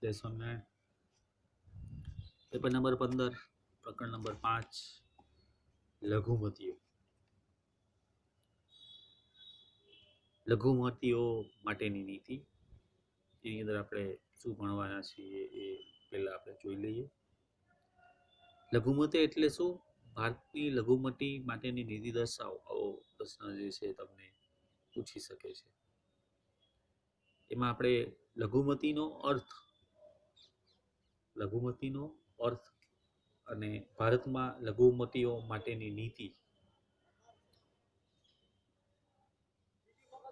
Lesson 9 paper number 15 પ્રકરણ number 5 લઘુમતીઓ. લઘુમતીઓ માટેની નીતિ એની અંદર આપણે શું ભણવાના છીએ એ પહેલા આપણે જોઈ લઈએ. લઘુમતી એટલે શું? ભારતની લઘુમતી માટેની નીતિ દર્શાવો, આવો પ્રશ્ન જે છે તમને પૂછી શકે છે. એમાં આપણે લઘુમતીનો અર્થ અને ભારતમાં લઘુમતીઓ માટેની નીતિ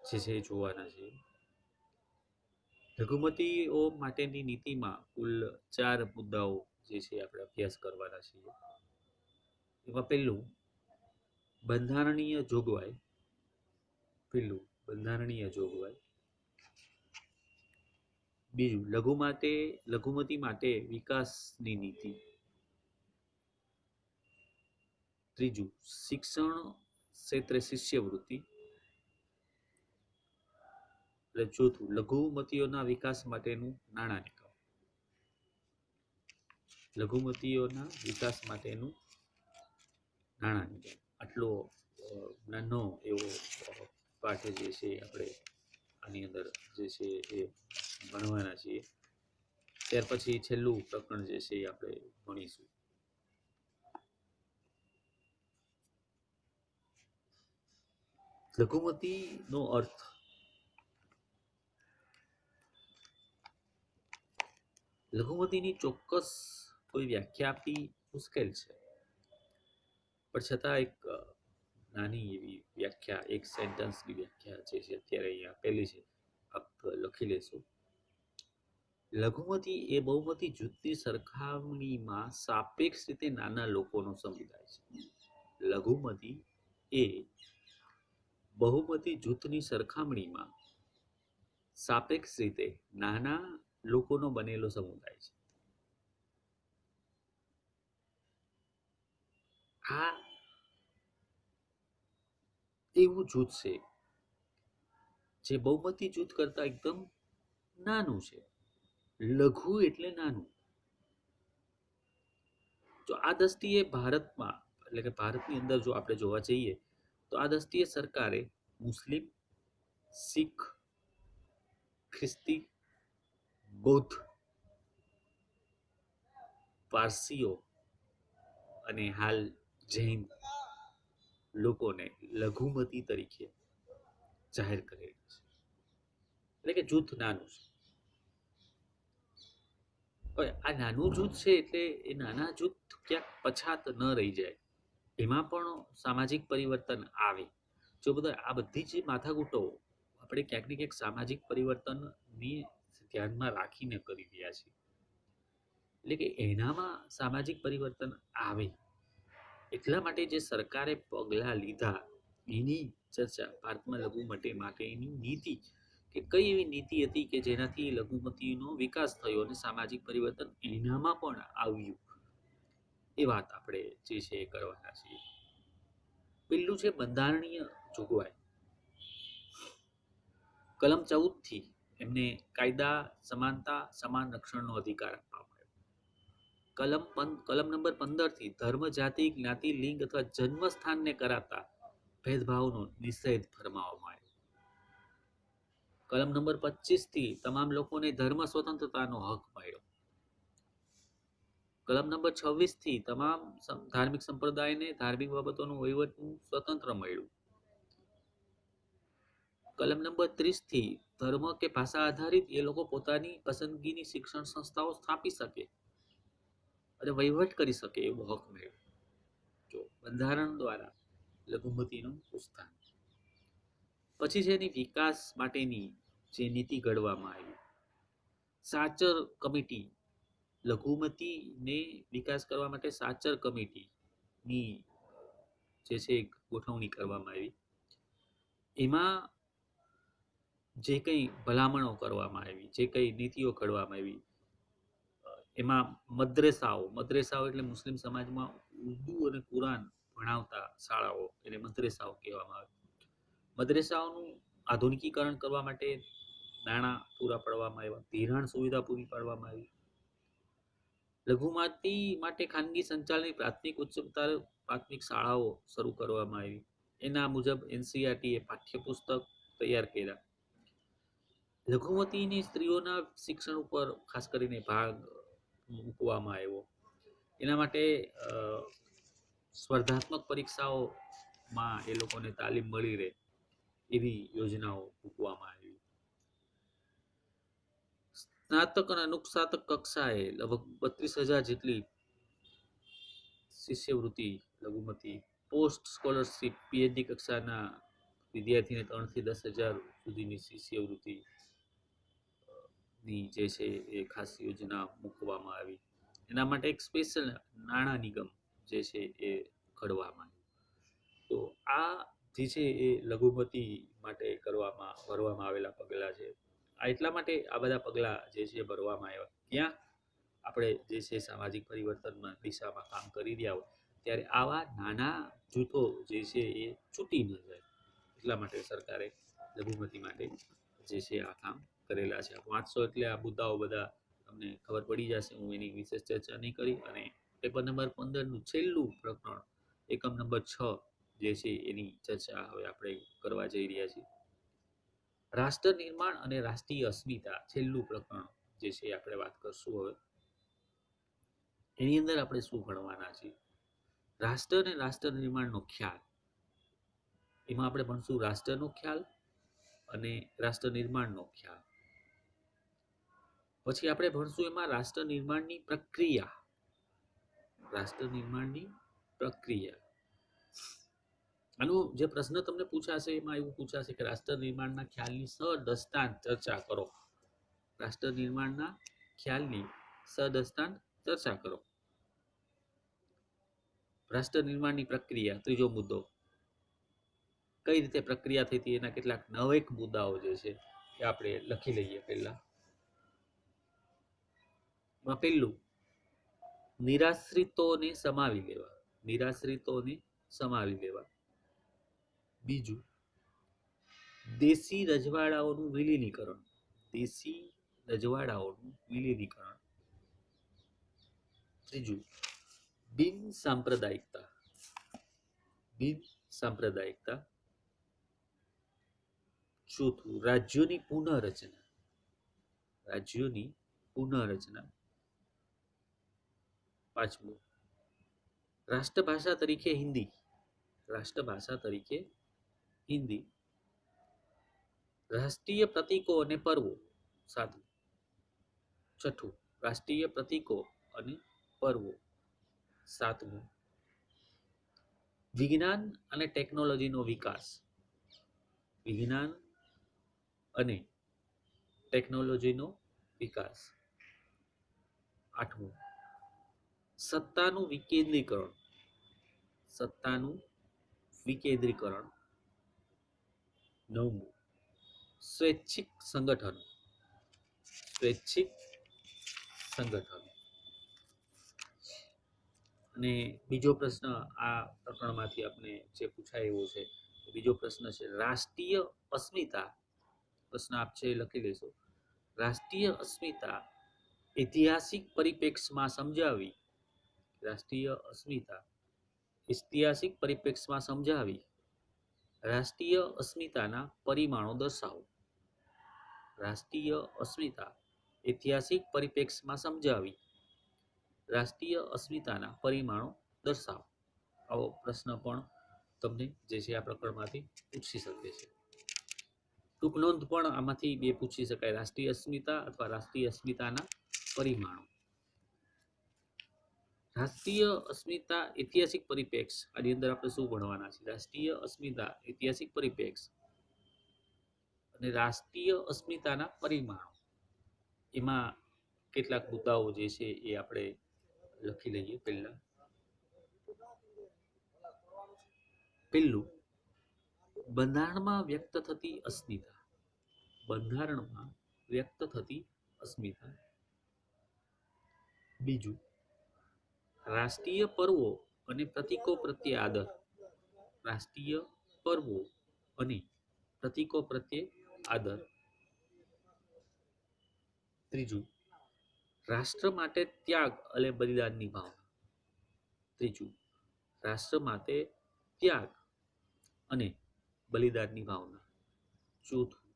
જે છે એ જોવાના છે. લઘુમતીઓ માટેની નીતિમાં કુલ 4 મુદ્દાઓ જે છે આપણે અભ્યાસ કરવાના છીએ. એમાં પહેલું બંધારણીય જોગવાઈ. બીજું લઘુમતી માટે વિકાસની નીતિ. ત્રીજું શિક્ષણ ક્ષેત્રે શિષ્યવૃત્તિ. એટલે ચોથું લઘુમતીઓના વિકાસ માટેનું નાણાં નિકાલ. આટલો નાનો એવો પાઠ જે છે આપણે આની અંદર જે છે એ ભણવાના છીએ. ત્યાર પછી છેલ્લું પ્રકરણ જે છે એ આપણે ભણીશું. લઘુમતીનો અર્થ. લઘુમતીની ચોક્કસ કોઈ વ્યાખ્યા આપવી મુશ્કેલ છે, પણ છતાં એક નાની એવી વ્યાખ્યા, એક સેન્ટેન્સની વ્યાખ્યા જે છે અત્યારે અહીંયા આપેલી છે, આપ લખી લેશો. લઘુમતી એ બહુમતી જૂથની સરખામણીમાં સાપેક્ષ રીતે નાના લોકોનો સમુદાય છે. લઘુમતી એ બહુમતી જૂથની સરખામણીમાં સાપેક્ષ રીતે નાના લોકોનો બનેલો સમુદાય છે. આ એવું જૂથ છે જે બહુમતી જૂથ કરતા એકદમ નાનું છે. લઘુ એટલે નાનું. જો આ દ્રષ્ટિએ ભારતમાં, એટલે કે ભારતની અંદર જો આપણે જોવા જઈએ તો આ દ્રષ્ટિએ સરકારે મુસ્લિમ, શીખ, ખ્રિસ્તી, બૌદ્ધ, પારસીઓ અને હાલ જૈન લોકોને લઘુમતી તરીકે જાહેર કરેલું છે. એટલે કે જૂથ નાનું છે. હવે આ નાનું જૂથ છે એટલે એ નાના જૂથ ક્યાંક પછાત ન રહી જાય, એમાં પણ સામાજિક પરિવર્તન આવે. જો આ બધી જ માથાકૂટો આપણે ક્યાંક ને ક્યાંક સામાજિક પરિવર્તનને ધ્યાનમાં રાખીને કરી રહ્યા છીએ. એટલે કે એનામાં સામાજિક પરિવર્તન આવે એટલા માટે જે સરકારે પગલાં લીધા એની ચર્ચા ભારતમાં લઘુમતી માટેની નીતિ, કે કઈ એવી નીતિ હતી કે જેનાથી લઘુમતીનો વિકાસ થયો અને સામાજિક પરિવર્તન એનામાં પણ આવ્યું, એ વાત આપણે જે છે એ કરવાના છીએ. પહેલું છે બંધારણીય જોગવાઈ. કલમ 14 થી એમને કાયદા, સમાનતા, સમાન રક્ષણનો અધિકાર આપવામાં આવ્યો. કલમ નંબર 15 થી ધર્મ, જાતિ, જ્ઞાતિ, લિંગ અથવા જન્મ સ્થાનને કરાતા ભેદભાવનો નિષેધ ફરમાવવામાં આવ્યો. કલમ નંબર 25 થી તમામ લોકોને ધર્મ સ્વતંત્રતાનો હક મળ્યો. કલમ નંબર 26 થી તમામ ધાર્મિક સંપ્રદાયને ધાર્મિક બાબતોનું વહીવટનું સ્વતંત્ર મળ્યું. કલમ નંબર 30 થી ધર્મ કે ભાષા આધારિત એ લોકો પોતાની પસંદગીની શિક્ષણ સંસ્થાઓ સ્થાપી શકે અને વહીવટ કરી શકે એવો હક મળ્યો. જો બંધારણ દ્વારા લઘુમતીનું ઉત્થાન. પછી છે એની વિકાસ માટેની જે નીતિ ઘડવામાં આવી. સાચર કમિટી, લઘુમતીને વિકાસ કરવા માટે સાચર કમિટીની જે છે ગોઠવણી કરવામાં આવી. એમાં જે કંઈ ભલામણો કરવામાં આવી, જે કંઈ નીતિઓ ઘડવામાં આવી, એમાં મદ્રેસાઓ એટલે મુસ્લિમ સમાજમાં ઉર્દુ અને કુરાન ભણાવતા શાળાઓ, એને મદ્રેસાઓ કહેવામાં આવે. મદ્રેસાઓનું આધુનિકીકરણ કરવા માટે નાણાં પૂરા પાડવામાં આવ્યા, ધિરાણ સુવિધા પૂરી પાડવામાં આવી, લઘુમતી માટે ખાનગી સંચાલનની પ્રાથમિક ઉચ્ચતર પ્રાથમિક શાળાઓ શરૂ કરવામાં આવી, એના મુજબ એનસીઆરટી એ પાઠ્યપુસ્તક તૈયાર કર્યા, લઘુમતીની સ્ત્રીઓના શિક્ષણ ઉપર ખાસ કરીને ભાગ મૂકવામાં આવ્યો, એના માટે સ્પર્ધાત્મક પરીક્ષાઓમાં એ લોકોને તાલીમ મળી રહે એવી યોજનાઓ મૂકવામાં આવી, સ્નાતક અને અનુસ્નાતક કક્ષાએ લગભગ 32,000 જેટલી શિષ્યવૃત્તિ લઘુમતી, પોસ્ટ સ્કોલરશીપ પીએચડી કક્ષાના વિદ્યાર્થીને 3 થી 10,000 સુધીની શિષ્યવૃત્તિ ની જે છે એ ખાસ યોજના મૂકવામાં આવી, એના માટે એક સ્પેશિયલ નાણાં નિગમ જે છે એ ઘડવામાં આવ્યું. તો આ જે છે એ લઘુમતી માટે ભરવામાં આવેલા પગલાં છે. આ એટલા માટે આ બધા પગલાં જે છે ભરવામાં આવ્યા, ત્યાં આપણે જે છે સામાજિક પરિવર્તનમાં દિશામાં કામ કરી રહ્યા હોય ત્યારે આવા નાના જૂથો જે છે એ છૂટી ન જાય, એટલા માટે સરકારે લઘુમતી માટે જે છે આ કામ કરેલા છે. વાંચશો એટલે આ મુદ્દાઓ બધા તમને ખબર પડી જશે, હું એની વિશેષ ચર્ચા નહીં કરી. અને પેપર નંબર 15નું છેલ્લું પ્રકરણ એકમ નંબર 6 જે છે એની ચર્ચા હવે આપણે કરવા જઈ રહ્યા છીએ. રાષ્ટ્ર નિર્માણ અને રાષ્ટ્રીય અસ્મિતા છેલ્લું પ્રકરણ જે છે આપણે વાત કરશું હવે. એની અંદર આપણે શું ભણવાના છીએ? રાષ્ટ્ર અને રાષ્ટ્ર નિર્માણનો ખ્યાલ, એમાં આપણે ભણશું રાષ્ટ્રનો ખ્યાલ અને રાષ્ટ્ર નિર્માણનો ખ્યાલ. પછી આપણે ભણશું એમાં રાષ્ટ્ર નિર્માણની પ્રક્રિયા, રાષ્ટ્ર નિર્માણની પ્રક્રિયા. આનો જે પ્રશ્ન તમને પૂછાશે એમાં એવું પૂછાશે કે રાષ્ટ્ર નિર્માણના ખ્યાલની સદસ્તાંત ચર્ચા કરો, રાષ્ટ્ર નિર્માણના ખ્યાલની સદસ્તાંત ચર્ચા કરો. રાષ્ટ્ર નિર્માણની પ્રક્રિયા ત્રીજો મુદ્દો, કઈ રીતે પ્રક્રિયા થઈ હતી એના કેટલાક 9 મુદ્દાઓ જે છે એ આપણે લખી લઈએ. પહેલું નિરાશ્રિતોને સમાવી લેવા, નિરાશ્રિતોને સમાવી લેવા. બીજું દેશી રજવાડાઓનું વિલીનીકરણ, દેશી રજવાડાઓનું વિલીનીકરણ. ત્રીજું બિન સાંપ્રદાયિકતા, બિન સાંપ્રદાયિકતા. ચોથું રાજ્યોની પુનઃરચના, રાજ્યોની પુનઃરચના. પાંચમું રાષ્ટ્રભાષા તરીકે હિન્દી, રાષ્ટ્રભાષા તરીકે હિન્દી. રાષ્ટ્રીય પ્રતીકો અને પર્વો. સાતમું. છઠ્ઠું રાષ્ટ્રીય પ્રતીકો અને પર્વો. સાતમું વિજ્ઞાન અને ટેકનોલોજીનો વિકાસ, વિજ્ઞાન અને ટેકનોલોજીનો વિકાસ. આઠમું સત્તાનું વિકેન્દ્રીકરણ, સત્તાનું વિકેન્દ્રીકરણ. નવમું સ્વૈચ્છિક સંગઠન, સ્વૈચ્છિક સંગઠન. અને બીજો પ્રશ્ન આ પ્રકરણમાંથી આપણે જે પૂછાય એવો છે, બીજો પ્રશ્ન છે રાષ્ટ્રીય અસ્મિતા. પ્રશ્ન આપ છે લખી લેશો. રાષ્ટ્રીય અસ્મિતા ઐતિહાસિક પરિપ્રેક્ષમાં સમજાવી, રાષ્ટ્રીય અસ્મિતા ઐતિહાસિક પરિપ્રેક્ષમાં સમજાવી રાષ્ટ્રીય અસ્મિતાના પરિમાણો દર્શાવો, રાષ્ટ્રીય અસ્મિતા ઐતિહાસિક પરિપ્રેક્ષમાં સમજાવી રાષ્ટ્રીય અસ્મિતાના પરિમાણો દર્શાવો. આવો પ્રશ્ન પણ તમને જે છે આ પ્રકરણમાંથી પૂછી શકે છે. ટૂંક નોંધ પણ આમાંથી બે પૂછી શકાય, રાષ્ટ્રીય અસ્મિતા અથવા રાષ્ટ્રીય અસ્મિતાના પરિમાણો. રાષ્ટ્રીય અસ્મિતા ઐતિહાસિક પરિપ્રેક્ષ, આની અંદર આપણે શું ભણવાના છે? રાષ્ટ્રીય અસ્મિતા ઐતિહાસિક પરિપ્રેક્ષ અને રાષ્ટ્રીય અસ્મિતાના પરિમાણો. એમાં કેટલાક મુદ્દાઓ જે છે એ આપણે લખી લઈએ. પહેલું બંધારણમાં વ્યક્ત થતી અસ્મિતા, બંધારણમાં વ્યક્ત થતી અસ્મિતા. બીજું રાષ્ટ્રીય પર્વો અને પ્રતીકો પ્રત્યે આદર, રાષ્ટ્રીય પર્વો અને પ્રતીકો પ્રત્યે આદર. ત્રીજું, રાષ્ટ્ર માટે ત્યાગ અને બલિદાનની ભાવના. ત્રીજું, રાષ્ટ્ર માટે ત્યાગ અને બલિદાનની ભાવના. ચોથું,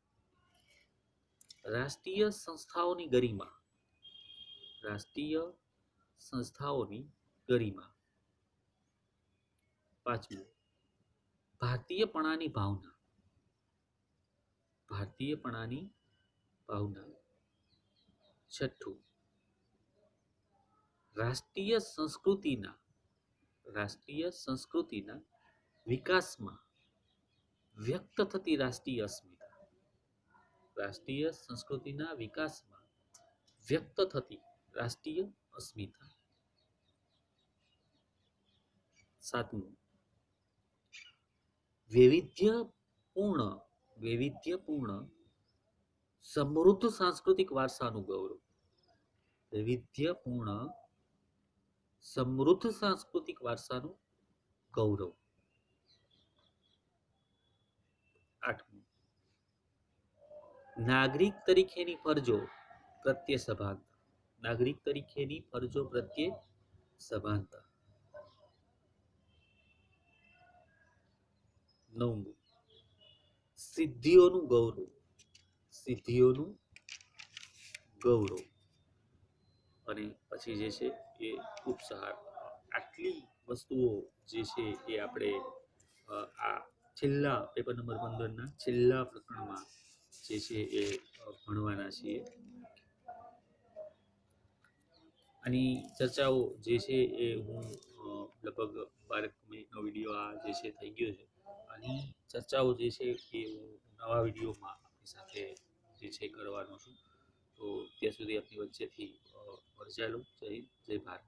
રાષ્ટ્રીય સંસ્થાઓની ગરિમા. રાષ્ટ્રીય સંસ્થાઓની ગરિમા. પાંચમું, ભારતીયપણાની ભાવના. ભારતીયપણાની ભાવના. છઠ્ઠું, રાષ્ટ્રીય સંસ્કૃતિના વિકાસમાં વ્યક્ત થતી રાષ્ટ્રીય અસ્મિતા. રાષ્ટ્રીય સંસ્કૃતિના વિકાસમાં વ્યક્ત થતી રાષ્ટ્રીય અસ્મિતા. સાતમું, વૈવિધ્યપૂર્ણ સમૃદ્ધ સાંસ્કૃતિક વારસાનું ગૌરવ. વૈવિધ્યપૂર્ણ સમૃદ્ધ સાંસ્કૃતિક વારસાનું ગૌરવ. આઠમું, નાગરિક તરીકેની ફરજો પ્રત્યે સભાનતા. નાગરિક તરીકેની ફરજો પ્રત્યે સભાનતા. નવમું, સિદ્ધિઓનું ગૌરવ. સિદ્ધિઓનું ગૌરવ. અને પછી જે છે એ ઉપસહાર. આટલી વસ્તુઓ જે છે એ આપણે આ છેલ્લા પેપર નંબર 15ના છેલ્લા પ્રકરણમાં જે છે એ ભણવાના છીએ. આની ચર્ચાઓ જે છે એ હું લગભગ 12 મિનિટનો વિડીયો આ જે છે થઈ ગયો છે. આની ચર્ચાઓ જે છે એ હું નવા વિડીયોમાં આપણી સાથે જે છે કરવાનો છું. તો ત્યાં સુધી આપની વચ્ચેથી રજા લઉં. જય હિન્દ, જય ભારત.